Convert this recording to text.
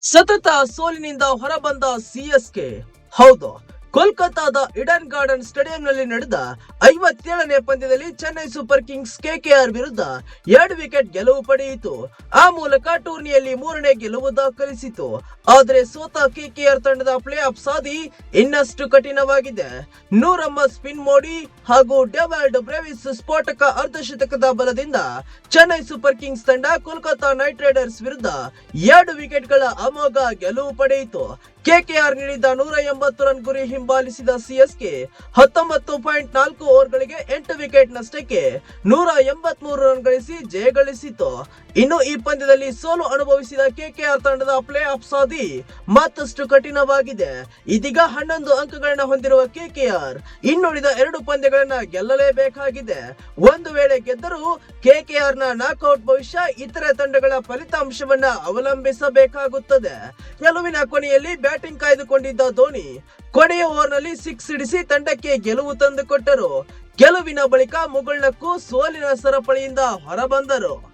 ಸತತ ಸೋಲಿನಿಂದ ಹೊರಬಂದ ಸಿಎಸ್ಕೆ. ಹೌದು, ಕೋಲ್ಕತಾದ ಈಡನ್ ಗಾರ್ಡನ್ ಸ್ಟೇಡಿಯಂನಲ್ಲಿ ನಡೆದ 57ನೇ ಪಂದ್ಯದಲ್ಲಿ ಚೆನ್ನೈ ಸೂಪರ್ ಕಿಂಗ್ಸ್ ಕೆಕೆಆರ್ ವಿರುದ್ಧ 2 ವಿಕೆಟ್ ಗೆಲುವು ಪಡೆಯಿತು. ಆ ಮೂಲಕ ಟೂರ್ನಿಯಲ್ಲಿ 3ನೇ ಗೆಲುವು ದಾಖಲಿಸಿತು. ಆದರೆ ಸೋತ ಕೆಕೆಆರ್ ತಂಡದ ಪ್ಲೇ ಆಫ್ ಸಾಧಿ ಇನ್ನಷ್ಟು ಕಠಿಣವಾಗಿದೆ. ನೂರಮ್ಮ ಸ್ಪಿನ್ ಮೋಡಿ ಹಾಗೂ ಡೆವಾಲ್ಡ್ ಬ್ರೇವಿಸ್ ಸ್ಫೋಟಕ ಅರ್ಧಶತಕದ ಬಲದಿಂದ ಚೆನ್ನೈ ಸೂಪರ್ ಕಿಂಗ್ಸ್ ತಂಡ ಕೋಲ್ಕತಾ ನೈಟ್ ರೈಡರ್ಸ್ ವಿರುದ್ಧ 2 ವಿಕೆಟ್ಗಳ ಅಮೋಘ ಗೆಲುವು ಪಡೆಯಿತು. ಕೆಕೆಆರ್ ನೀಡಿದ 180 ರನ್ ಗುರಿ ಹಿಂಬಾಲಿಸಿದ ಸಿಎಸ್ಕೆ 19.4 ಓವರ್ಗಳಿಗೆ 8 ವಿಕೆಟ್ ನಷ್ಟಕ್ಕೆ 183 ರನ್ ಗಳಿಸಿ ಜಯಗಳಿಸಿತು. ಇನ್ನು ಈ ಪಂದ್ಯದಲ್ಲಿ ಸೋಲು ಅನುಭವಿಸಿದ ಕೆಕೆಆರ್ ತಂಡದ ಪ್ಲೇ ಆಫ್ ಸಾಧಿ ಮತ್ತಷ್ಟು ಕಠಿಣವಾಗಿದೆ. ಇದೀಗ 11 ಅಂಕಗಳನ್ನು ಹೊಂದಿರುವ ಕೆಕೆಆರ್ ಇನ್ನುಳಿದ 2 ಪಂದ್ಯಗಳನ್ನ ಗೆಲ್ಲಲೇಬೇಕಾಗಿದೆ. ಒಂದು ವೇಳೆ ಗೆದ್ದರೂ ಕೆಕೆಆರ್ ನ ನಾಕ್ಔಟ್ ಭವಿಷ್ಯ ಇತರೆ ತಂಡಗಳ ಫಲಿತಾಂಶವನ್ನ ಅವಲಂಬಿಸಬೇಕಾಗುತ್ತದೆ. ಗೆಲುವಿನ ಕೊನೆಯಲ್ಲಿ ಬ್ಯಾಟಿಂಗ್ ಕಾಯ್ದುಕೊಂಡಿದ್ದ ಧೋನಿ ಕೊನೆಯ ಓವರ್ನಲ್ಲಿ 6 ಸಿಡಿಸಿ ತಂಡಕ್ಕೆ ಗೆಲುವು ತಂದುಕೊಟ್ಟರು. ಗೆಲುವಿನ ಬಳಿಕ ಮುಗುಳ್ನಕ್ಕೂ ಸೋಲಿನ ಸರಪಳಿಯಿಂದ ಹೊರಬಂದರು.